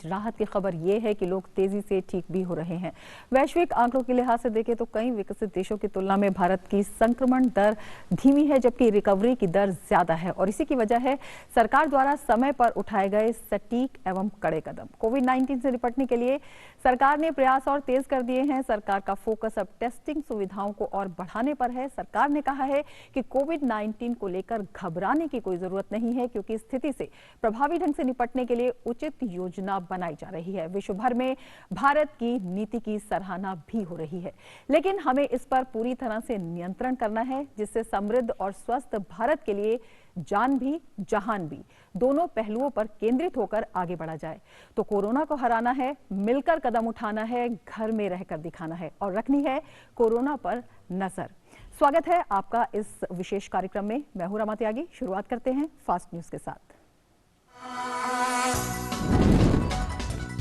राहत की खबर ये है कि लोग तेजी से ठीक भी हो रहे हैं। वैश्विक आंकड़ों के लिहाज से देखें तो कई विकसित देशों की तुलना में भारत की संक्रमण दर धीमी है, जबकि रिकवरी की दर ज्यादा है और इसी की वजह है सरकार द्वारा समय पर उठाए गए सटीक एवं कड़े कदम। कोविड-19 से निपटने के लिए सरकार ने प्रयास और तेज कर दिए हैं। सरकार का फोकस अब टेस्टिंग सुविधाओं को और बढ़ाने पर है। सरकार ने कहा है कि कोविड-19 को लेकर घबराने की कोई जरूरत नहीं है, क्योंकि स्थिति से प्रभावी ढंग से निपटने के लिए उचित योजना बनाई जा रही है। विश्व भर में भारत की नीति की सराहना भी हो रही है, लेकिन हमें इस पर पूरी तरह से नियंत्रण करना है, जिससे समृद्ध और स्वस्थ भारत के लिए जान भी जहान भी दोनों पहलुओं पर केंद्रित होकर आगे बढ़ा जाए। तो कोरोना को हराना है, मिलकर कदम उठाना है, घर में रहकर दिखाना है और रखनी है कोरोना पर नजर। स्वागत है आपका इस विशेष कार्यक्रम में। मैं हूं रमा त्यागी। शुरुआत करते हैं फास्ट न्यूज के साथ।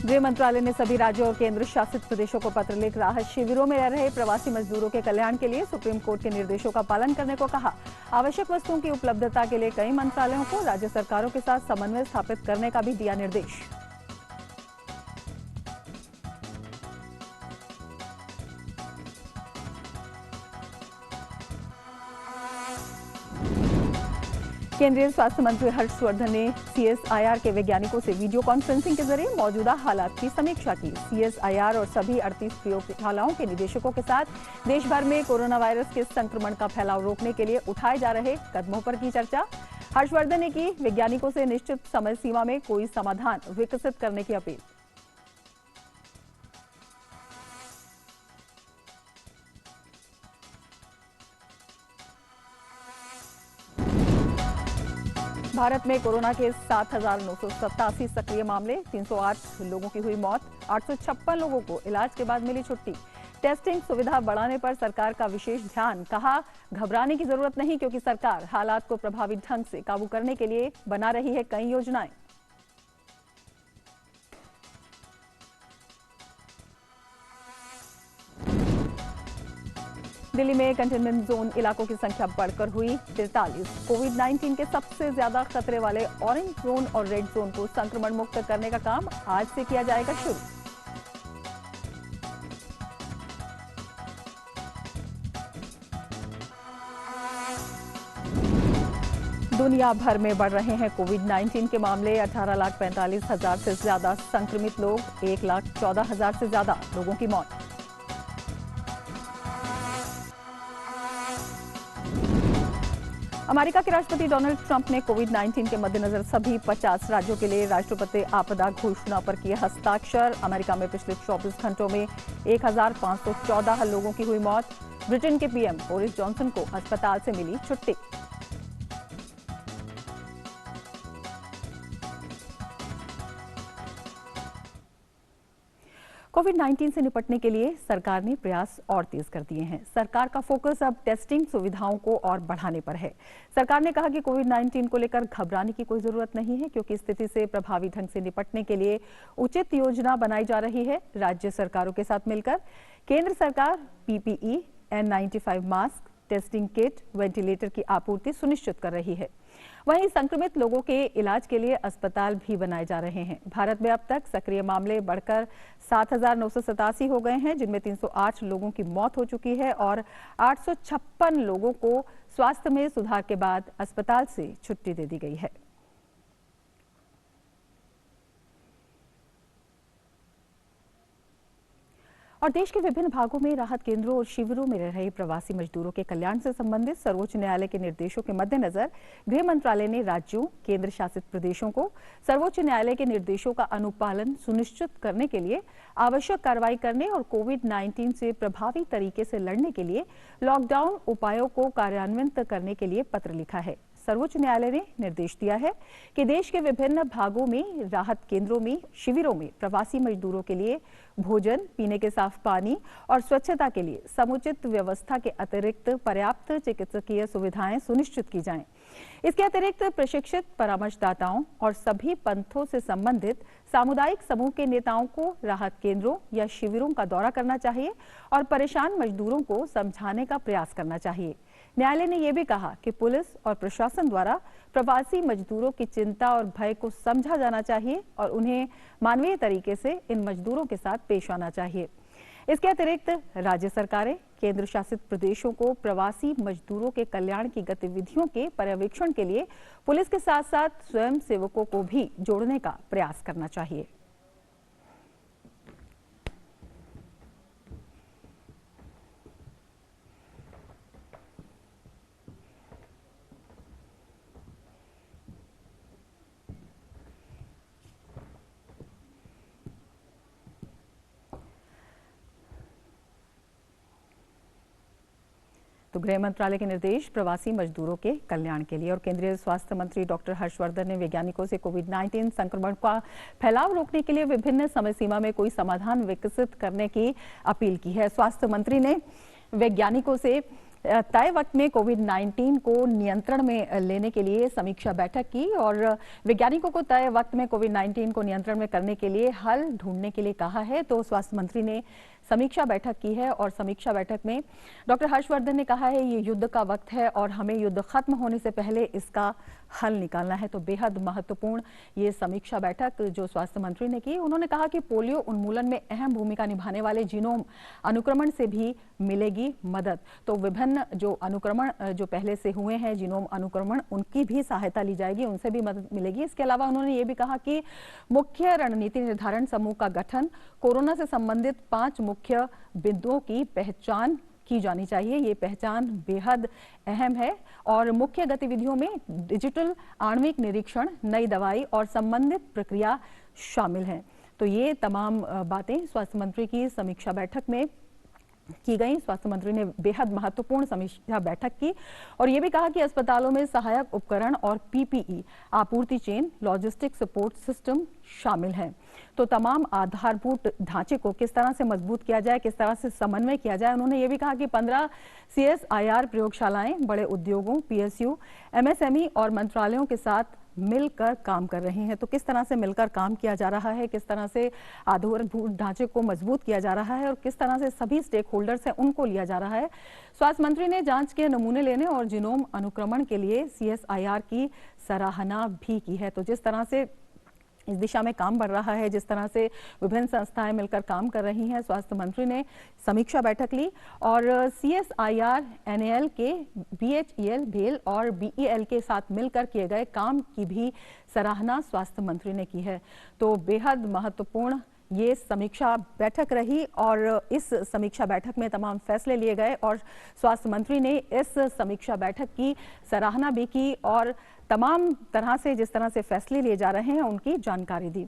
गृह मंत्रालय ने सभी राज्यों और केंद्र शासित प्रदेशों को पत्र लिख राहत शिविरों में रह रहे प्रवासी मजदूरों के कल्याण के लिए सुप्रीम कोर्ट के निर्देशों का पालन करने को कहा। आवश्यक वस्तुओं की उपलब्धता के लिए कई मंत्रालयों को राज्य सरकारों के साथ समन्वय स्थापित करने का भी दिया निर्देश। केंद्रीय स्वास्थ्य मंत्री हर्षवर्धन ने सीएसआईआर के वैज्ञानिकों से वीडियो कॉन्फ्रेंसिंग के जरिए मौजूदा हालात की समीक्षा की। सीएसआईआर और सभी 38 प्रयोगशालाओं के निदेशकों के साथ देश भर में कोरोना वायरस के संक्रमण का फैलाव रोकने के लिए उठाए जा रहे कदमों पर की चर्चा। हर्षवर्धन ने की वैज्ञानिकों से निश्चित समय सीमा में कोई समाधान विकसित करने की अपील। भारत में कोरोना के 7,987 सक्रिय मामले, 308 लोगों की हुई मौत, 856 लोगों को इलाज के बाद मिली छुट्टी। टेस्टिंग सुविधा बढ़ाने पर सरकार का विशेष ध्यान। कहा, घबराने की जरूरत नहीं, क्योंकि सरकार हालात को प्रभावी ढंग से काबू करने के लिए बना रही है कई योजनाएं। दिल्ली में कंटेनमेंट जोन इलाकों की संख्या बढ़कर हुई 43। कोविड-19 के सबसे ज्यादा खतरे वाले ऑरेंज जोन और रेड जोन को संक्रमण मुक्त करने का काम आज से किया जाएगा शुरू। दुनिया भर में बढ़ रहे हैं कोविड-19 के मामले। 18,45,000 से ज्यादा संक्रमित लोग, 1,14,000 से ज्यादा लोगों की मौत। अमेरिका के राष्ट्रपति डोनाल्ड ट्रंप ने कोविड-19 के मद्देनजर सभी 50 राज्यों के लिए राष्ट्रपति आपदा घोषणा पर किए हस्ताक्षर। अमेरिका में पिछले 24 घंटों में 1,514 लोगों की हुई मौत। ब्रिटेन के पीएम बोरिस जॉनसन को अस्पताल से मिली छुट्टी। कोविड-19 से निपटने के लिए सरकार ने प्रयास और तेज कर दिए हैं। सरकार का फोकस अब टेस्टिंग सुविधाओं को और बढ़ाने पर है। सरकार ने कहा कि कोविड-19 को लेकर घबराने की कोई जरूरत नहीं है, क्योंकि स्थिति से प्रभावी ढंग से निपटने के लिए उचित योजना बनाई जा रही है। राज्य सरकारों के साथ मिलकर केंद्र सरकार PPE, N95 mask, testing kit, ventilator की आपूर्ति सुनिश्चित कर रही है। वहीं संक्रमित लोगों के इलाज के लिए अस्पताल भी बनाए जा रहे हैं। भारत में अब तक सक्रिय मामले बढ़कर 7,987 हो गए हैं, जिनमें 308 लोगों की मौत हो चुकी है और 856 लोगों को स्वास्थ्य में सुधार के बाद अस्पताल से छुट्टी दे दी गई है। और देश के विभिन्न भागों में राहत केंद्रों और शिविरों में रह रहे प्रवासी मजदूरों के कल्याण से संबंधित सर्वोच्च न्यायालय के निर्देशों के मद्देनजर गृह मंत्रालय ने राज्यों, केंद्र शासित प्रदेशों को सर्वोच्च न्यायालय के निर्देशों का अनुपालन सुनिश्चित करने के लिए आवश्यक कार्रवाई करने और कोविड-19 से प्रभावी तरीके से लड़ने के लिए लॉकडाउन उपायों को कार्यान्वित करने के लिए पत्र लिखा है। सर्वोच्च न्यायालय ने निर्देश दिया है कि देश के विभिन्न भागों में राहत केंद्रों में, शिविरों में प्रवासी मजदूरों के लिए भोजन, पीने के साफ पानी और स्वच्छता के लिए समुचित व्यवस्था के अतिरिक्त पर्याप्त चिकित्सकीय सुविधाएं सुनिश्चित की जाएं। इसके अतिरिक्त प्रशिक्षित परामर्शदाताओं और सभी पंथों से संबंधित सामुदायिक समूह के नेताओं को राहत केंद्रों या शिविरों का दौरा करना चाहिए और परेशान मजदूरों को समझाने का प्रयास करना चाहिए। न्यायालय ने यह भी कहा कि पुलिस और प्रशासन द्वारा प्रवासी मजदूरों की चिंता और भय को समझा जाना चाहिए और उन्हें मानवीय तरीके से इन मजदूरों के साथ पेश आना चाहिए। इसके अतिरिक्त राज्य सरकारें केंद्र शासित प्रदेशों को प्रवासी मजदूरों के कल्याण की गतिविधियों के पर्यवेक्षण के लिए पुलिस के साथ साथ स्वयं सेवकों को भी जोड़ने का प्रयास करना चाहिए। तो गृह मंत्रालय के निर्देश प्रवासी मजदूरों के कल्याण के लिए। और केंद्रीय स्वास्थ्य मंत्री डॉक्टर हर्षवर्धन ने वैज्ञानिकों से कोविड-19 संक्रमण का फैलाव रोकने के लिए विभिन्न समय सीमा में कोई समाधान विकसित करने की अपील की है। स्वास्थ्य मंत्री ने वैज्ञानिकों से तय वक्त में कोविड-19 को नियंत्रण में लेने के लिए समीक्षा बैठक की और वैज्ञानिकों को तय वक्त में कोविड-19 को नियंत्रण में करने के लिए हल ढूंढने के लिए कहा है। तो स्वास्थ्य मंत्री ने समीक्षा बैठक की है और समीक्षा बैठक में डॉक्टर हर्षवर्धन ने कहा है ये युद्ध का वक्त है और हमें युद्ध खत्म होने से पहले इसका हल निकालना है। तो बेहद महत्वपूर्ण ये समीक्षा बैठक जो स्वास्थ्य मंत्री ने की। उन्होंने कहा कि पोलियो उन्मूलन में अहम भूमिका निभाने वाले जीनोम अनुक्रमण से भी मिलेगी मदद। तो विभिन्न जो अनुक्रमण जो पहले से हुए हैं जीनोम अनुक्रमण उनकी भी सहायता ली जाएगी, उनसे भी मदद मिलेगी। इसके अलावा उन्होंने ये भी कहा कि मुख्य रणनीति निर्धारण समूह का गठन, कोरोना से संबंधित 5 मुख्य बिंदुओं की पहचान की जानी चाहिए। ये पहचान बेहद अहम है और मुख्य गतिविधियों में डिजिटल आणविक निरीक्षण, नई दवाई और संबंधित प्रक्रिया शामिल है। तो ये तमाम बातें स्वास्थ्य मंत्री की समीक्षा बैठक में की गई। स्वास्थ्य मंत्री ने बेहद महत्वपूर्ण समीक्षा बैठक की और यह भी कहा कि अस्पतालों में सहायक उपकरण और पीपीई, आपूर्ति चेन, लॉजिस्टिक सपोर्ट सिस्टम शामिल हैं। तो तमाम आधारभूत ढांचे को किस तरह से मजबूत किया जाए, किस तरह से समन्वय किया जाए। उन्होंने ये भी कहा कि 15 CSIR प्रयोगशालाएं बड़े उद्योगों, PSU, MSME और मंत्रालयों के साथ मिलकर काम कर रही हैं। तो किस तरह से मिलकर काम किया जा रहा है, किस तरह से आधारभूत ढांचे को मजबूत किया जा रहा है और किस तरह से सभी स्टेक होल्डर्स हैं उनको लिया जा रहा है। स्वास्थ्य मंत्री ने जांच के नमूने लेने और जीनोम अनुक्रमण के लिए CSIR की सराहना भी की है। तो जिस तरह से इस दिशा में काम बढ़ रहा है, जिस तरह से विभिन्न संस्थाएं मिलकर काम कर रही हैं, स्वास्थ्य मंत्री ने समीक्षा बैठक ली और CSIR, NAL के BHEL, भेल और BEL के साथ मिलकर किए गए काम की भी सराहना स्वास्थ्य मंत्री ने की है। तो बेहद महत्वपूर्ण ये समीक्षा बैठक रही और इस समीक्षा बैठक में तमाम फैसले लिए गए और स्वास्थ्य मंत्री ने इस समीक्षा बैठक की सराहना भी की और तमाम तरह से जिस तरह से फैसले लिए जा रहे हैं उनकी जानकारी दी।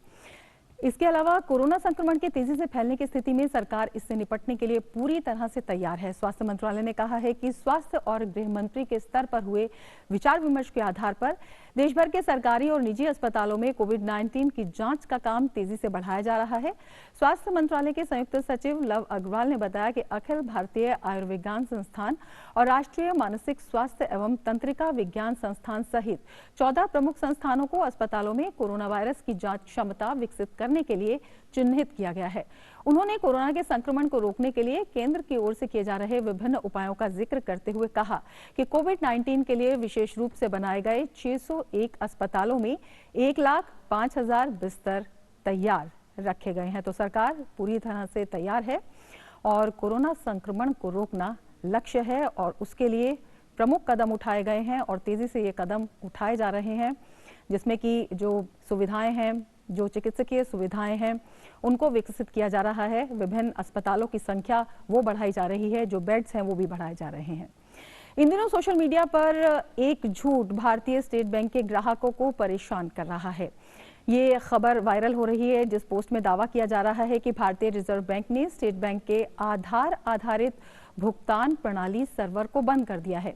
इसके अलावा कोरोना संक्रमण के तेजी से फैलने की स्थिति में सरकार इससे निपटने के लिए पूरी तरह से तैयार है। स्वास्थ्य मंत्रालय ने कहा है कि स्वास्थ्य और गृह मंत्री के स्तर पर हुए विचार विमर्श के आधार पर देश भर के सरकारी और निजी अस्पतालों में कोविड-19 की जांच का काम तेजी से बढ़ाया जा रहा है। स्वास्थ्य मंत्रालय के संयुक्त सचिव लव अग्रवाल ने बताया कि अखिल भारतीय आयुर्विज्ञान संस्थान और राष्ट्रीय मानसिक स्वास्थ्य एवं तंत्रिका विज्ञान संस्थान सहित 14 प्रमुख संस्थानों को अस्पतालों में कोरोना वायरस की जांच क्षमता विकसित करने के लिए चिन्हित किया गया है। उन्होंने कोरोना के संक्रमण को रोकने के लिए केंद्र की ओर से किए जा रहे विभिन्न उपायों का जिक्र करते हुए कहा कि कोविड-19 के लिए विशेष रूप से बनाए गए 601 अस्पतालों में 1,05,000 बिस्तर तैयार रखे गए हैं। तो सरकार पूरी तरह से तैयार है और कोरोना संक्रमण को रोकना लक्ष्य है और उसके लिए प्रमुख कदम उठाए गए हैं और तेजी से ये कदम उठाए जा रहे हैं, जिसमें कि जो सुविधाएं हैं, जो चिकित्सकीय सुविधाएं हैं उनको विकसित किया जा रहा है। विभिन्न अस्पतालों की संख्या वो बढ़ाई जा रही है, जो बेड्स हैं वो भी बढ़ाए जा रहे हैं। इन दिनों सोशल मीडिया पर एक झूठ भारतीय स्टेट बैंक के ग्राहकों को परेशान कर रहा है। ये खबर वायरल हो रही है जिस पोस्ट में दावा किया जा रहा है कि भारतीय रिजर्व बैंक ने स्टेट बैंक के आधार आधारित भुगतान प्रणाली सर्वर को बंद कर दिया है,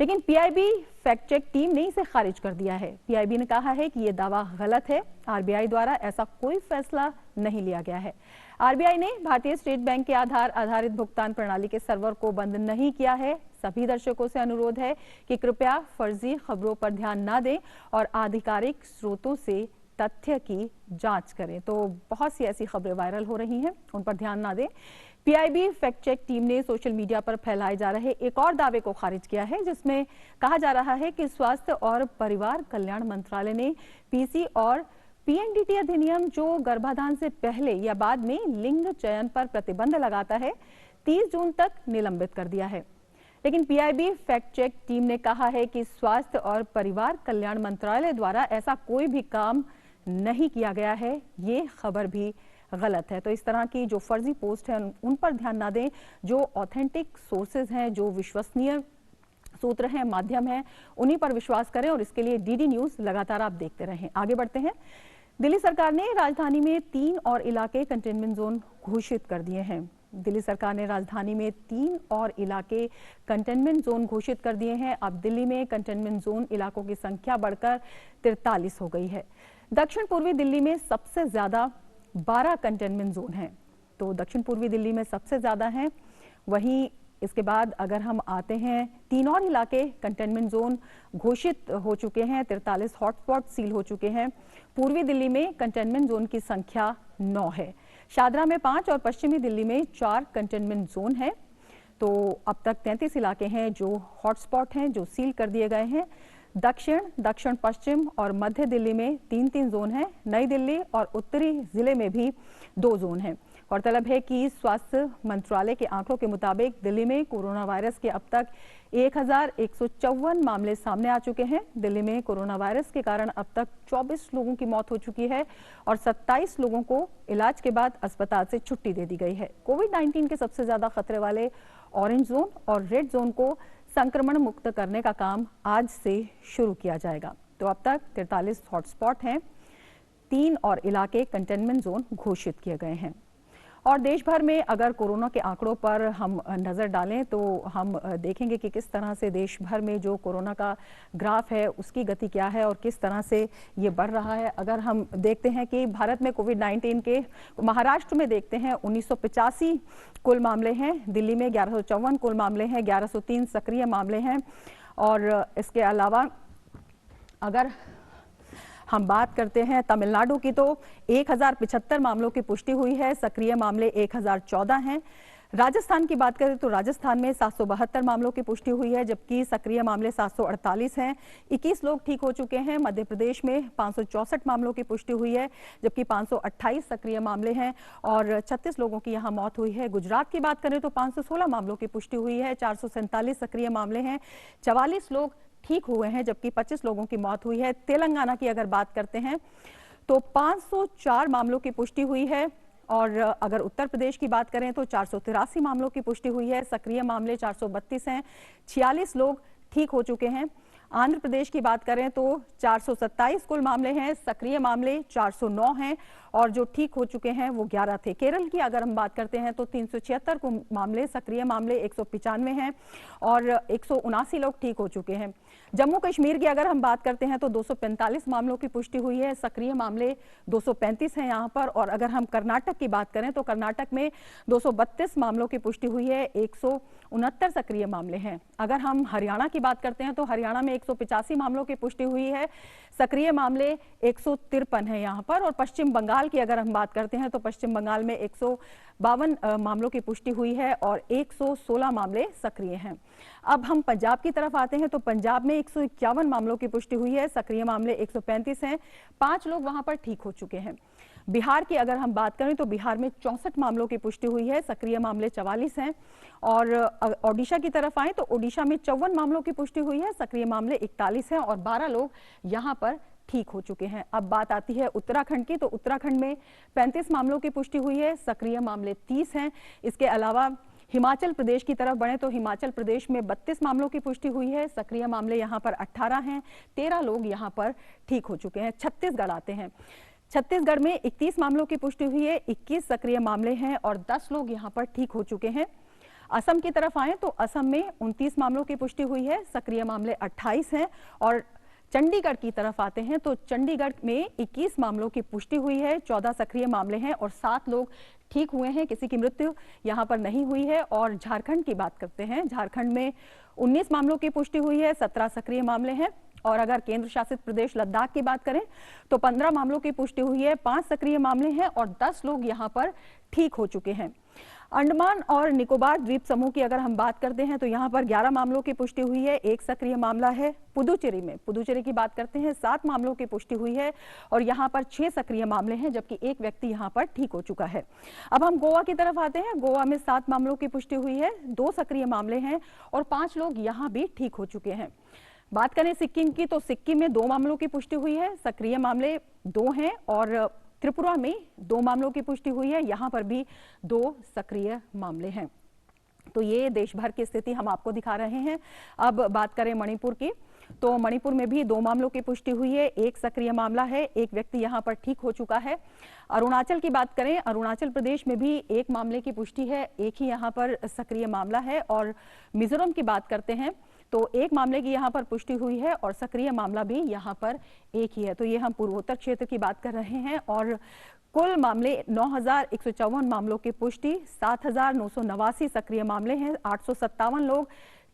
लेकिन पीआईबी फैक्ट चेक टीम ने इसे खारिज कर दिया है। पीआईबी ने कहा है कि यह दावा गलत है। आरबीआई द्वारा ऐसा कोई फैसला नहीं लिया गया है। आरबीआई ने भारतीय स्टेट बैंक के आधार आधारित भुगतान प्रणाली के सर्वर को बंद नहीं किया है। सभी दर्शकों से अनुरोध है कि कृपया फर्जी खबरों पर ध्यान न दें और आधिकारिक स्रोतों से तथ्य की जांच करें। तो बहुत सी ऐसी खबरें वायरल हो रही हैं, उन पर ध्यान ना दें। पीआईबी फैक्ट चेक टीम ने सोशल मीडिया पर फैलाए जा रहे एक और दावे को खारिज किया है, जिसमें कहा जा रहा है कि स्वास्थ्य और परिवार कल्याण मंत्रालय ने पीसी और पीएनडीटी अधिनियम, जो गर्भाधान से पहले या बाद में लिंग चयन पर प्रतिबंध लगाता है, 30 जून तक निलंबित कर दिया है। लेकिन पीआईबी फैक्ट चेक टीम ने कहा है कि स्वास्थ्य और परिवार कल्याण मंत्रालय द्वारा ऐसा कोई भी काम नहीं किया गया है। ये खबर भी गलत है। तो इस तरह की जो फर्जी पोस्ट है उन पर ध्यान ना दें। जो ऑथेंटिक सोर्सेज हैं, जो विश्वसनीय सूत्र हैं, माध्यम हैं, उन्हीं पर विश्वास करें और इसके लिए डीडी न्यूज लगातार आप देखते रहें। आगे बढ़ते हैं। दिल्ली सरकार ने राजधानी में 3 और इलाके कंटेनमेंट जोन घोषित कर दिए हैं। दिल्ली सरकार ने राजधानी में 3 और इलाके कंटेनमेंट जोन घोषित कर दिए हैं। अब दिल्ली में कंटेनमेंट जोन इलाकों की संख्या बढ़कर 43 हो गई है। दक्षिण पूर्वी दिल्ली में सबसे ज्यादा 12 कंटेनमेंट जोन हैं। तो दक्षिण पूर्वी दिल्ली में सबसे ज्यादा हैं। वहीं इसके बाद अगर हम आते हैं, 3 और इलाके कंटेनमेंट जोन घोषित हो चुके हैं, 43 हॉटस्पॉट सील हो चुके हैं। पूर्वी दिल्ली में कंटेनमेंट जोन की संख्या 9 है। शादरा में 5 और पश्चिमी दिल्ली में 4 कंटेनमेंट जोन है। तो अब तक 33 इलाके हैं जो हॉटस्पॉट हैं, जो सील कर दिए गए हैं। दक्षिण, दक्षिण पश्चिम और मध्य दिल्ली में 3-3 जोन हैं। नई दिल्ली और उत्तरी जिले में भी 2 जोन हैं। गौरतलब है कि स्वास्थ्य मंत्रालय के आंकड़ों के मुताबिक दिल्ली में कोरोना वायरस के अब तक 1154 मामले सामने आ चुके हैं। दिल्ली में कोरोना वायरस के कारण अब तक 24 लोगों की मौत हो चुकी है और 27 लोगों को इलाज के बाद अस्पताल से छुट्टी दे दी गई है। कोविड-19 के सबसे ज्यादा खतरे वाले ऑरेंज जोन और रेड जोन को संक्रमण मुक्त करने का काम आज से शुरू किया जाएगा। तो अब तक 43 हॉटस्पॉट हैं, 3 और इलाके कंटेनमेंट जोन घोषित किए गए हैं। और देश भर में अगर कोरोना के आंकड़ों पर हम नजर डालें तो हम देखेंगे कि किस तरह से देश भर में जो कोरोना का ग्राफ है उसकी गति क्या है और किस तरह से ये बढ़ रहा है। अगर हम देखते हैं कि भारत में कोविड-19 के महाराष्ट्र में देखते हैं 1985 कुल मामले हैं, दिल्ली में 1154 कुल मामले हैं, 1103 सक्रिय मामले हैं। और इसके अलावा अगर हम बात करते हैं तमिलनाडु की, तो 1075 मामलों की पुष्टि हुई है, सक्रिय मामले 1014 हैं। राजस्थान की बात करें तो राजस्थान में 772 मामलों की पुष्टि हुई है, जबकि सक्रिय मामले 748 हैं। 21 लोग ठीक हो चुके हैं। मध्य प्रदेश में 564 मामलों की पुष्टि हुई है, जबकि 528 सक्रिय मामले हैं और 36 लोगों की यहां मौत हुई है। गुजरात की बात करें तो 516 मामलों की पुष्टि हुई है, 447 सक्रिय मामले हैं, 44 लोग ठीक हुए हैं, जबकि 25 लोगों की मौत हुई है। तेलंगाना की अगर बात करते हैं तो 504 मामलों की पुष्टि हुई है और अगर उत्तर प्रदेश की बात करें तो 483 मामलों की पुष्टि हुई है। सक्रिय मामले 432 हैं, 46 लोग ठीक हो चुके हैं। आंध्र प्रदेश की बात करें तो 427 कुल मामले हैं, सक्रिय मामले 409 हैं और जो ठीक हो चुके हैं वो 11 थे। केरल की अगर हम बात करते हैं तो 376 कुल मामले, सक्रिय मामले 195 हैं और 179 लोग ठीक हो चुके हैं। जम्मू कश्मीर की अगर हम बात करते हैं तो 245 मामलों की पुष्टि हुई है, सक्रिय मामले 235 हैं यहाँ पर। और अगर हम कर्नाटक की बात करें तो कर्नाटक में 232 मामलों की पुष्टि हुई है, 169 सक्रिय मामले हैं। अगर हम हरियाणा की बात करते हैं तो हरियाणा में 185 मामलों की पुष्टि हुई है, सक्रिय मामले 153 हैं यहाँ पर। और पश्चिम बंगाल की अगर हम बात करते हैं तो पश्चिम बंगाल में 152 मामलों की पुष्टि हुई है और 116 मामले सक्रिय हैं। अब हम पंजाब की तरफ आते हैं तो पंजाब में 151 मामलों की पुष्टि हुई है, सक्रिय मामले 135 हैं, 5 लोग वहां पर ठीक हो चुके हैं। बिहार की अगर हम बात करें तो बिहार में 64 मामलों की पुष्टि हुई है, सक्रिय मामले 44 हैं। और ओडिशा की तरफ आए तो ओडिशा में 54 मामलों की पुष्टि हुई है, सक्रिय मामले 41 हैं और 12 लोग यहां पर ठीक हो चुके हैं। अब बात आती है उत्तराखंड की, तो उत्तराखंड में 35 मामलों की पुष्टि हुई है, सक्रिय मामले 30 हैं। इसके अलावा हिमाचल प्रदेश की तरफ बढ़े तो हिमाचल प्रदेश में 32 मामलों की पुष्टि हुई है, सक्रिय मामले यहां पर 18 हैं, 13 लोग यहां पर ठीक हो चुके हैं। छत्तीसगढ़ आते हैं, छत्तीसगढ़ में 31 मामलों की पुष्टि हुई है, 21 सक्रिय मामले हैं और 10 लोग यहां पर ठीक हो चुके हैं। असम की तरफ आए तो असम में 29 मामलों की पुष्टि हुई है, सक्रिय मामले 28 हैं। और चंडीगढ़ की तरफ आते हैं तो चंडीगढ़ में 21 मामलों की पुष्टि हुई है, 14 सक्रिय मामले हैं और 7 लोग ठीक हुए हैं, किसी की मृत्यु यहां पर नहीं हुई है। और झारखंड की बात करते हैं, झारखंड में 19 मामलों की पुष्टि हुई है, 17 सक्रिय मामले हैं और अगर केंद्र शासित प्रदेश लद्दाख की बात करें तो 15 मामलों की पुष्टि हुई है, 5 सक्रिय मामले हैं और 10 लोग यहां पर ठीक हो चुके हैं। अंडमान और निकोबार द्वीप समूह की अगर हम बात करते हैं तो यहां पर 11 मामलों की पुष्टि हुई है, 1 सक्रिय मामला है। पुदुचेरी की बात करते हैं, 7 मामलों की पुष्टि हुई है और यहां पर 6 सक्रिय मामले हैं, जबकि एक व्यक्ति यहां पर ठीक हो चुका है। अब हम गोवा की तरफ आते हैं। गोवा में 7 मामलों की पुष्टि हुई है, 2 सक्रिय मामले हैं और 5 लोग यहां भी ठीक हो चुके हैं। बात करें सिक्किम की तो सिक्किम में 2 मामलों की पुष्टि हुई है, सक्रिय मामले 2 हैं और त्रिपुरा में 2 मामलों की पुष्टि हुई है, यहां पर भी 2 सक्रिय मामले हैं। तो ये देश भर की स्थिति हम आपको दिखा रहे हैं। अब बात करें मणिपुर की तो मणिपुर में भी 2 मामलों की पुष्टि हुई है, 1 सक्रिय मामला है, एक व्यक्ति यहां पर ठीक हो चुका है। अरुणाचल की बात करें, अरुणाचल प्रदेश में भी 1 मामले की पुष्टि है, 1 ही यहां पर सक्रिय मामला है। और मिजोरम की बात करते हैं तो 1 मामले की यहां पर पुष्टि हुई है और सक्रिय मामला भी यहां पर 1 ही है। तो ये हम पूर्वोत्तर क्षेत्र की बात कर रहे हैं और कुल मामले 9,154 मामलों की पुष्टि, 7,989 सक्रिय मामले हैं, 857 लोग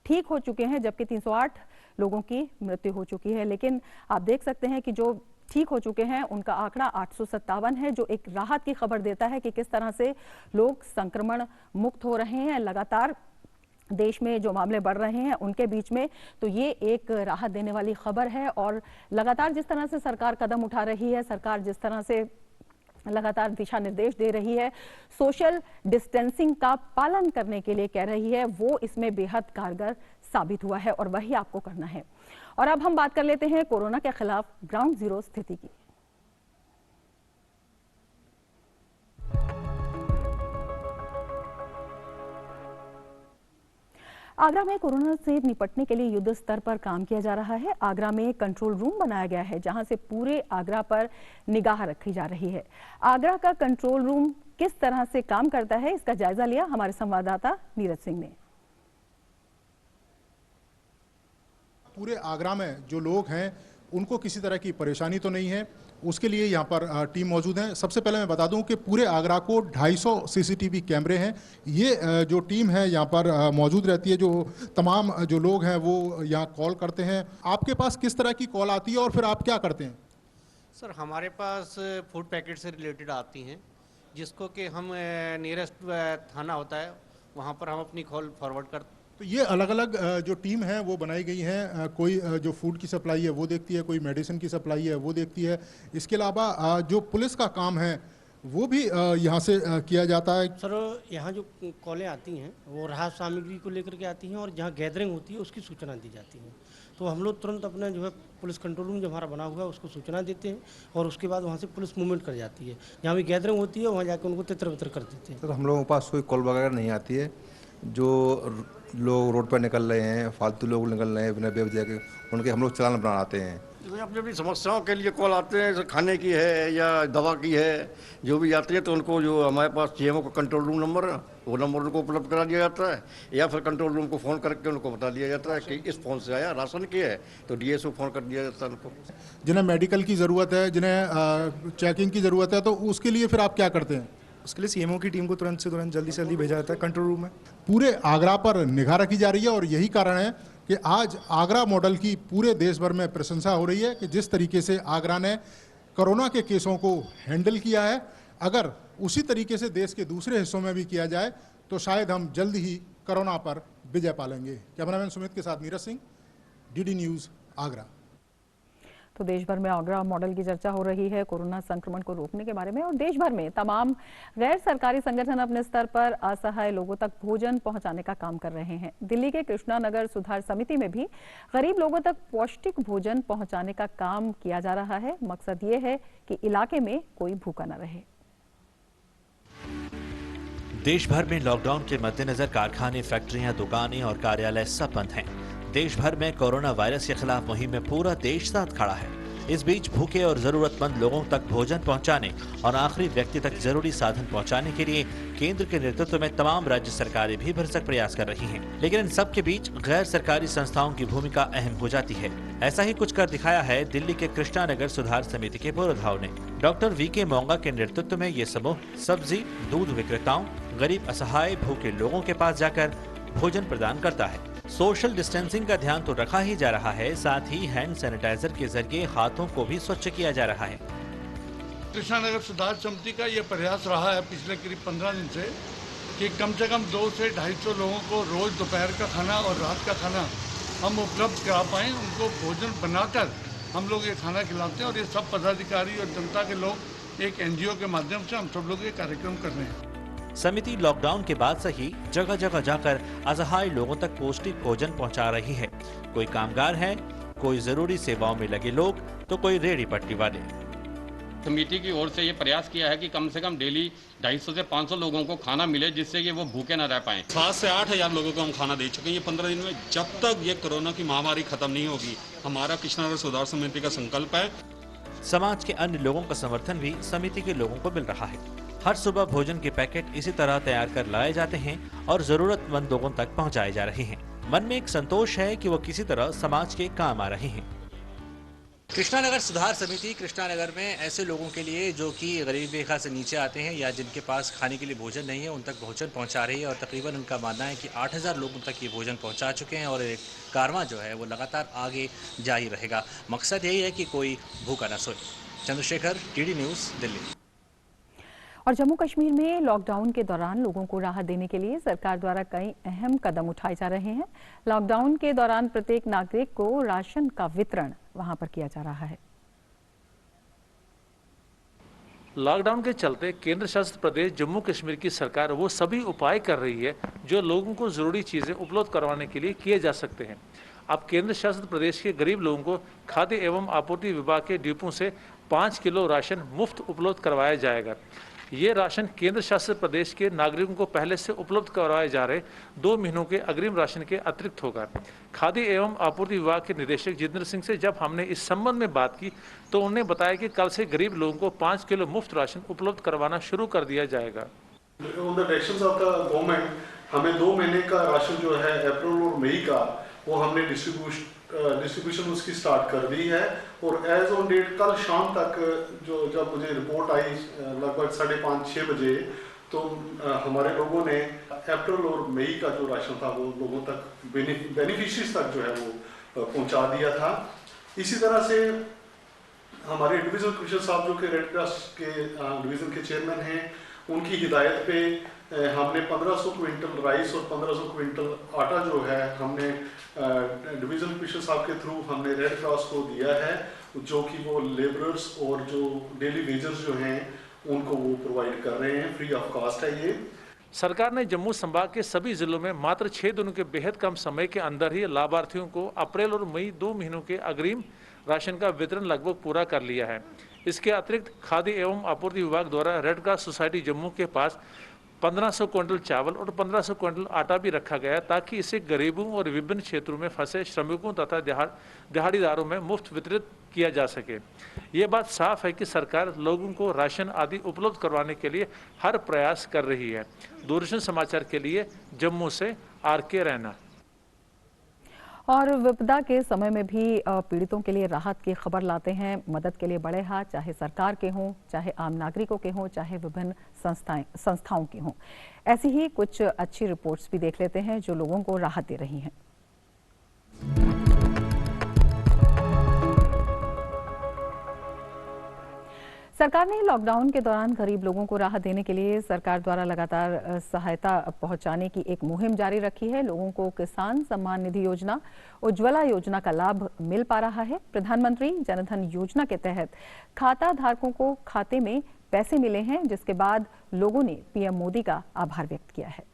ठीक हो चुके हैं, जबकि 308 लोगों की मृत्यु हो चुकी है। लेकिन आप देख सकते हैं कि जो ठीक हो चुके हैं उनका आंकड़ा 857 है, जो एक राहत की खबर देता है कि किस तरह से लोग संक्रमण मुक्त हो रहे हैं। लगातार देश में जो मामले बढ़ रहे हैं उनके बीच में, तो ये एक राहत देने वाली खबर है। और लगातार जिस तरह से सरकार कदम उठा रही है, सरकार जिस तरह से लगातार दिशा निर्देश दे रही है, सोशल डिस्टेंसिंग का पालन करने के लिए कह रही है, वो इसमें बेहद कारगर साबित हुआ है और वही आपको करना है। और अब हम बात कर लेते हैं कोरोना के खिलाफ ग्राउंड जीरो स्थिति की। आगरा में कोरोना से निपटने के लिए युद्ध स्तर पर काम किया जा रहा है। आगरा में कंट्रोल रूम बनाया गया है, जहां से पूरे आगरा पर निगाह रखी जा रही है। आगरा का कंट्रोल रूम किस तरह से काम करता है, इसका जायजा लिया हमारे संवाददाता नीरज सिंह ने। पूरे आगरा में जो लोग हैं उनको किसी तरह की परेशानी तो नहीं है, उसके लिए यहाँ पर टीम मौजूद है। सबसे पहले मैं बता दूं कि पूरे आगरा को 250 सीसीटीवी कैमरे हैं। ये जो टीम है यहाँ पर मौजूद रहती है, जो तमाम जो लोग हैं वो यहाँ कॉल करते हैं। आपके पास किस तरह की कॉल आती है और फिर आप क्या करते हैं? सर, हमारे पास फूड पैकेट से रिलेटेड आती हैं, जिसको कि हम नियरेस्ट थाना होता है वहाँ पर हम अपनी कॉल फॉरवर्ड करते हैं। तो ये अलग अलग जो टीम है वो बनाई गई है, कोई जो फूड की सप्लाई है वो देखती है, कोई मेडिसिन की सप्लाई है वो देखती है। इसके अलावा जो पुलिस का काम है वो भी यहाँ से किया जाता है। सर, यहाँ जो कॉलें आती हैं वो राहत सामग्री को लेकर के आती हैं और जहाँ गैदरिंग होती है उसकी सूचना दी जाती है। तो हम लोग तुरंत अपना जो है पुलिस कंट्रोल रूम जो हमारा बना हुआ है उसको सूचना देते हैं और उसके बाद वहाँ से पुलिस मूवमेंट कर जाती है। जहाँ भी गैदरिंग होती है वहाँ जाकर उनको तितर बितर कर देते हैं। तो हम लोगों के पास कोई कॉल वगैरह नहीं आती है। जो लोग रोड पर निकल रहे हैं, फालतू लोग निकल रहे हैं बिना बेवजह के, उनके हम लोग चालान बनाते हैं। अपनी अपनी समस्याओं के लिए कॉल आते हैं, जैसे खाने की है या दवा की है, जो भी आती है तो उनको जो हमारे पास सीएमओ का कंट्रोल रूम नंबर है वो नंबर उनको उपलब्ध करा दिया जाता है, या फिर कंट्रोल रूम को फ़ोन करके उनको बता दिया जाता है कि इस फ़ोन से आया राशन की है, तो डीएसओ फ़ोन कर दिया जाता है उनको। जिन्हें मेडिकल की ज़रूरत है, जिन्हें चेकिंग की ज़रूरत है, तो उसके लिए फिर आप क्या करते हैं? उसके लिए सीएमओ की टीम को तुरंत से तुरंत जल्दी से जल्दी भेजा जाता है कंट्रोल रूम में। पूरे आगरा पर निगाह रखी जा रही है और यही कारण है कि आज आगरा मॉडल की पूरे देश भर में प्रशंसा हो रही है कि जिस तरीके से आगरा ने कोरोना के केसों को हैंडल किया है, अगर उसी तरीके से देश के दूसरे हिस्सों में भी किया जाए तो शायद हम जल्द ही कोरोना पर विजय पालेंगे। कैमरामैन सुमित के साथ नीरज सिंह, डीडी न्यूज़, आगरा। तो देश भर में आगरा मॉडल की चर्चा हो रही है कोरोना संक्रमण को रोकने के बारे में, और देश भर में तमाम गैर सरकारी संगठन अपने स्तर पर असहाय लोगों तक भोजन पहुंचाने का काम कर रहे हैं। दिल्ली के कृष्णा नगर सुधार समिति में भी गरीब लोगों तक पौष्टिक भोजन पहुंचाने का काम किया जा रहा है। मकसद ये है कि इलाके में कोई भूखा न रहे। देश भर में लॉकडाउन के मद्देनजर कारखाने, फैक्ट्रियां, दुकानें और कार्यालय सब बंद हैं। देश भर में कोरोना वायरस के खिलाफ मुहिम में पूरा देश साथ खड़ा है। इस बीच भूखे और जरूरतमंद लोगों तक भोजन पहुंचाने और आखिरी व्यक्ति तक जरूरी साधन पहुंचाने के लिए केंद्र के नेतृत्व में तमाम राज्य सरकारें भी भरसक प्रयास कर रही हैं। लेकिन इन सब के बीच गैर सरकारी संस्थाओं की भूमिका अहम हो जाती है। ऐसा ही कुछ कर दिखाया है दिल्ली के कृष्णा नगर सुधार समिति के पूर्वधाव ने। डॉक्टर वीके मोंगा के नेतृत्व में ये समूह सब्जी, दूध विक्रेताओं, गरीब, असहाय, भूखे लोगों के पास जाकर भोजन प्रदान करता है। सोशल डिस्टेंसिंग का ध्यान तो रखा ही जा रहा है, साथ ही हैंड सैनिटाइजर के जरिए हाथों को भी स्वच्छ किया जा रहा है। कृष्णानगर सुधार समिति का ये प्रयास रहा है पिछले करीब 15 दिन से कि कम से कम 200 से 250 लोगों को रोज दोपहर का खाना और रात का खाना हम उपलब्ध करा पाएँ। उनको भोजन बनाकर हम लोग ये खाना खिलाते हैं और ये सब पदाधिकारी और जनता के लोग एक NGO के माध्यम से हम सब लोग ये कार्यक्रम कर रहे हैं। समिति लॉकडाउन के बाद से ही जगह जगह जाकर असहाय लोगों तक पौष्टिक भोजन पहुंचा रही है। कोई कामगार है, कोई जरूरी सेवाओं में लगे लोग, तो कोई रेहड़ी पटरी वाले। समिति की ओर से ये प्रयास किया है कि कम से कम डेली 250 से 500 लोगों को खाना मिले, जिससे कि वो भूखे न रह पाएं। 7 से 8 हज़ार लोगों को हम खाना दे चुके हैं ये 15 दिन में। जब तक ये कोरोना की महामारी खत्म नहीं होगी, हमारा कृष्णानगर सुधार समिति का संकल्प है। समाज के अन्य लोगों का समर्थन भी समिति के लोगों को मिल रहा है। हर सुबह भोजन के पैकेट इसी तरह तैयार कर लाए जाते हैं और जरूरतमंद लोगों तक पहुंचाए जा रहे हैं। मन में एक संतोष है कि वो किसी तरह समाज के काम आ रहे हैं। कृष्णानगर सुधार समिति कृष्णानगर में ऐसे लोगों के लिए जो कि गरीबी रेखा से नीचे आते हैं या जिनके पास खाने के लिए भोजन नहीं है, उन तक भोजन पहुंचा रही है और तकरीबन उनका मानना है कि 8000 लोगों तक ये भोजन पहुंचा चुके हैं और एक कारवां जो है वो लगातार आगे जा ही रहेगा। मकसद यही है कि कोई भूखा न सोए। Chandrashekhar, TD news, Delhi. और जम्मू कश्मीर में लॉकडाउन के दौरान लोगों को राहत देने के लिए सरकार द्वारा कई अहम कदम उठाए जा रहे हैं। लॉकडाउन के दौरान प्रत्येक नागरिक को राशन का वितरण वहां पर किया जा रहा है। लॉकडाउन के चलते केंद्र शासित प्रदेश जम्मू कश्मीर की सरकार वो सभी उपाय कर रही है जो लोगों को जरूरी चीजें उपलब्ध करवाने के लिए किए जा सकते हैं। अब केंद्र शासित प्रदेश के गरीब लोगों को खाद्य एवं आपूर्ति विभाग के डिपो से 5 किलो राशन मुफ्त उपलब्ध करवाया जाएगा। ये राशन केंद्र शासित प्रदेश के नागरिकों को पहले से उपलब्ध करवाए जा रहे 2 महीनों के अग्रिम राशन के अतिरिक्त होगा। खाद्य एवं आपूर्ति विभाग के निदेशक जितेंद्र सिंह से जब हमने इस संबंध में बात की तो उन्होंने बताया कि कल से गरीब लोगों को 5 किलो मुफ्त राशन उपलब्ध करवाना शुरू कर दिया जाएगा। गवर्नमेंट हमें 2 महीने का राशन जो है अप्रैल और मई का वो हमने डिस्ट्रीब्यूशन उसकी स्टार्ट कर दी है और एज ऑन डेट कल शाम तक जो जब मुझे रिपोर्ट आई लगभग 5:30-6 बजे तो हमारे लोगों ने अप्रैल और मई का जो राशन था वो लोगों तक बेनिफिशरीज तक जो है वो पहुंचा दिया था। इसी तरह से हमारे डिविजनल कमिश्नर साहब जो कि रेड क्रॉस के डिवीजन के चेयरमैन हैं, उनकी हिदायत पे हमने 1500 क्विंटल राइस और 1500 क्विंटल आटा जो है हमने डिवीजन कमिश्नर साहब के थ्रू हमने रेड क्रॉस को दिया है, जो कि वो लेबरर्स और जो डेली वेजर्स जो हैं उनको वो प्रोवाइड कर रहे हैं, फ्री ऑफ कॉस्ट है ये। सरकार ने जम्मू संभाग के सभी जिलों में मात्र 6 दिनों के बेहद कम समय के अंदर ही लाभार्थियों को अप्रैल और मई 2 महीनों के अग्रिम राशन का वितरण लगभग पूरा कर लिया है। इसके अतिरिक्त खाद्य एवं आपूर्ति विभाग द्वारा रेड क्रॉस सोसाइटी जम्मू के पास 1500 क्विंटल चावल और 1500 क्विंटल आटा भी रखा गया ताकि इसे गरीबों और विभिन्न क्षेत्रों में फंसे श्रमिकों तथा दिहाड़ीदारों में मुफ्त वितरित किया जा सके। ये बात साफ है कि सरकार लोगों को राशन आदि उपलब्ध करवाने के लिए हर प्रयास कर रही है। दूरदर्शन समाचार के लिए जम्मू से RK रैना। और विपदा के समय में भी पीड़ितों के लिए राहत की खबर लाते हैं। मदद के लिए बड़े हाथ चाहे सरकार के हों, चाहे आम नागरिकों के हों, चाहे विभिन्न संस्थाओं के हों। ऐसी ही कुछ अच्छी रिपोर्ट्स भी देख लेते हैं जो लोगों को राहत दे रही हैं। सरकार ने लॉकडाउन के दौरान गरीब लोगों को राहत देने के लिए सरकार द्वारा लगातार सहायता पहुंचाने की एक मुहिम जारी रखी है। लोगों को किसान सम्मान निधि योजना, उज्ज्वला योजना का लाभ मिल पा रहा है। प्रधानमंत्री जनधन योजना के तहत खाता धारकों को खाते में पैसे मिले हैं, जिसके बाद लोगों ने PM मोदी का आभार व्यक्त किया है।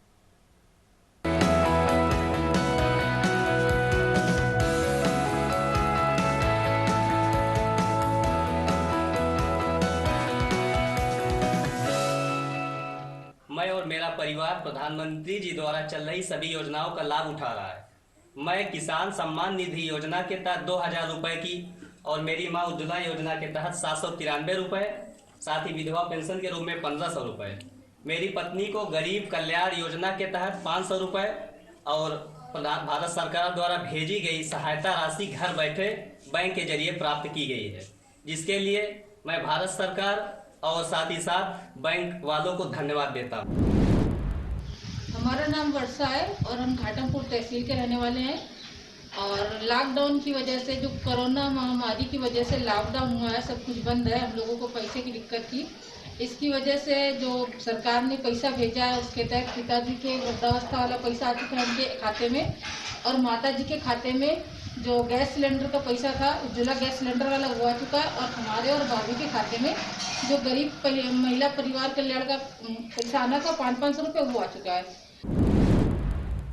मैं और मेरा परिवार प्रधानमंत्री जी द्वारा चल रही सभी योजनाओं का लाभ उठा रहा है। मैं किसान सम्मान निधि योजना के तहत 2000 रुपए की और मेरी माँ उज्ज्वला योजना के तहत 793 रुपए, साथ ही विधवा पेंशन के रूप में 1500 रुपए। मेरी पत्नी को गरीब कल्याण योजना के तहत 500 रुपए और भारत सरकार द्वारा भेजी गई सहायता राशि घर बैठे बैंक के जरिए प्राप्त की गई है, जिसके लिए मैं भारत सरकार और साथ ही साथ बैंक वालों को धन्यवाद देता हूँ। हमारा नाम वर्षा है और हम घाटमपुर तहसील के रहने वाले हैं। और लॉकडाउन की वजह से, जो कोरोना महामारी की वजह से लॉकडाउन हुआ है, सब कुछ बंद है, हम लोगों को पैसे की दिक्कत थी। इसकी वजह से जो सरकार ने पैसा भेजा है, उसके तहत पिताजी के वृद्धावस्था वाला पैसा आ चुका है उनके खाते में, और माताजी के खाते में जो गैस सिलेंडर का पैसा था, उज्ज्वला गैस सिलेंडर वाला वो आ चुका है, और हमारे और भाभी के खाते में जो गरीब महिला परिवार कल्याण का पैसा आना था 500 रुपये, वो आ चुका है।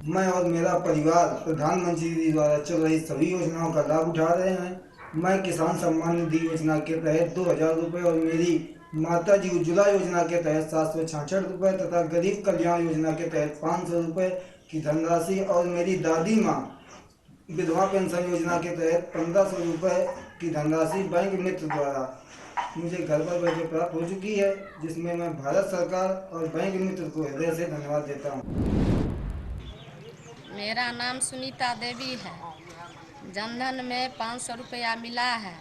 मैं और मेरा परिवार प्रधानमंत्री जी द्वारा चल रही सभी योजनाओं का लाभ उठा रहे हैं। मैं किसान सम्मान निधि योजना के तहत 2000 रुपये और मेरी माता जी उज्ज्वला योजना के तहत 766 रुपये तथा गरीब कल्याण योजना के तहत 500 रुपये की धनराशि और मेरी दादी माँ विधवा पेंशन योजना के तहत 1500 रुपये की धनराशि बैंक मित्र द्वारा मुझे घर पर बैठे प्राप्त हो चुकी है, जिसमें मैं भारत सरकार और बैंक मित्र को हृदय से धन्यवाद देता हूँ। मेरा नाम सुनीता देवी है। जनधन में 500 रुपया मिला है,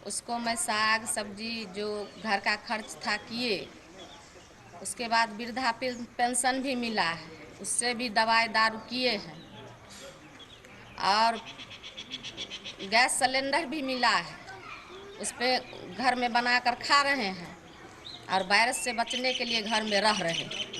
उसको मैं साग सब्जी जो घर का खर्च था किए। उसके बाद वृद्धा पेंशन भी मिला है, उससे भी दवाई दारू किए हैं। और गैस सिलेंडर भी मिला है, उस पर घर में बनाकर खा रहे हैं और वायरस से बचने के लिए घर में रह रहे हैं।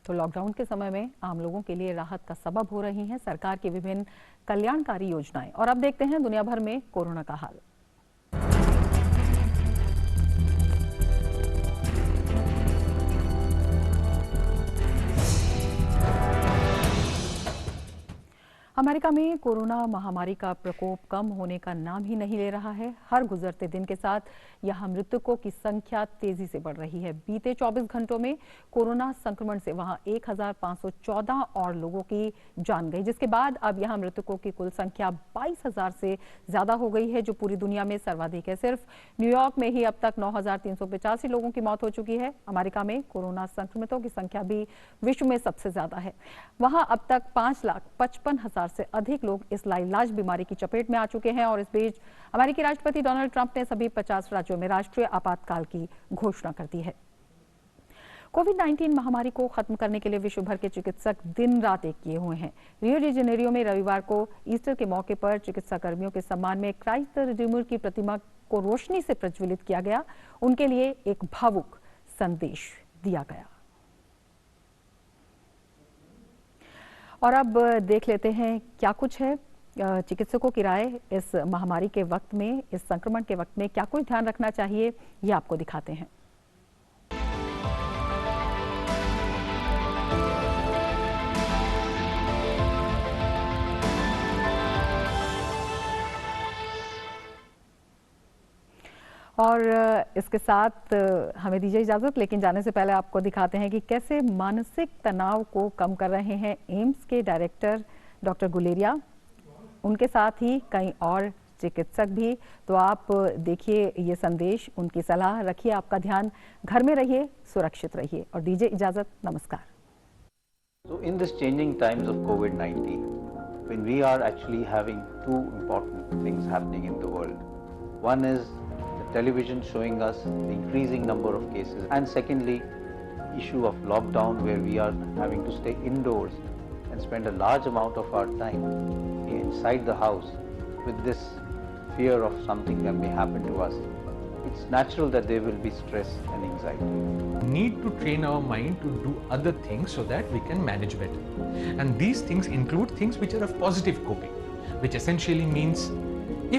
तो लॉकडाउन के समय में आम लोगों के लिए राहत का सबब हो रही हैं सरकार की विभिन्न कल्याणकारी योजनाएं। और अब देखते हैं दुनिया भर में कोरोना का हाल। अमेरिका में कोरोना महामारी का प्रकोप कम होने का नाम ही नहीं ले रहा है। हर गुजरते दिन के साथ यहां मृतकों की संख्या तेजी से बढ़ रही है। बीते 24 घंटों में कोरोना संक्रमण से वहां 1514 और लोगों की जान गई, जिसके बाद अब यहां मृतकों की कुल संख्या 22,000 से ज्यादा हो गई है, जो पूरी दुनिया में सर्वाधिक है। सिर्फ न्यूयॉर्क में ही अब तक 9,385 लोगों की मौत हो चुकी है। अमेरिका में कोरोना संक्रमितों की संख्या भी विश्व में सबसे ज्यादा है। वहां अब तक 5,55,000 से अधिक लोग इस लाइलाज बीमारी की चपेट में आ चुके हैं। और इस बीच अमेरिकी राष्ट्रपति डोनाल्ड ट्रंप ने सभी 50 राज्यों में राष्ट्रीय आपातकाल की घोषणा कर दी है। कोविड-19 महामारी को खत्म करने के लिए विश्व भर के चिकित्सक दिन रात एक किए हुए हैं। रियो डी जेनेरियो में रविवार को ईस्टर के मौके पर चिकित्सा कर्मियों के सम्मान में क्राइस्ट द रिडीमर की प्रतिमा को रोशनी से प्रज्वलित किया गया। उनके लिए एक भावुक संदेश दिया गया। और अब देख लेते हैं क्या कुछ है चिकित्सकों की राय इस महामारी के वक्त में, इस संक्रमण के वक्त में क्या कुछ ध्यान रखना चाहिए, ये आपको दिखाते हैं। और इसके साथ हमें दीजिए इजाजत, लेकिन जाने से पहले आपको दिखाते हैं कि कैसे मानसिक तनाव को कम कर रहे हैं एम्स के डायरेक्टर डॉक्टर गुलेरिया, उनके साथ ही कई और चिकित्सक भी। तो आप देखिए ये संदेश, उनकी सलाह रखिए, आपका ध्यान घर में रहिए, सुरक्षित रहिए और दीजिए इजाजत। नमस्कार। So in this changing times of COVID-19, when we are actually having two important things happening in the world, one is the television showing us the increasing number of cases, and secondly, issue of lockdown where we are having to stay indoors and spend a large amount of our time inside the house with this fear of something that may happen to us. It's natural that there will be stress and anxiety. Need to train our mind to do other things so that we can manage better. And these things include things which are of positive coping, which essentially means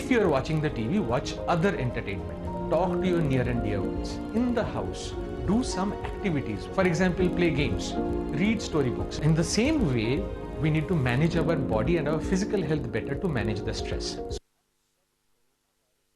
if you are watching the TV, watch other entertainment. Talk to your near and dear ones. In the house, do some activities. For example, play games, read storybooks. In the same way, we need to manage our body and our physical health better to manage the stress.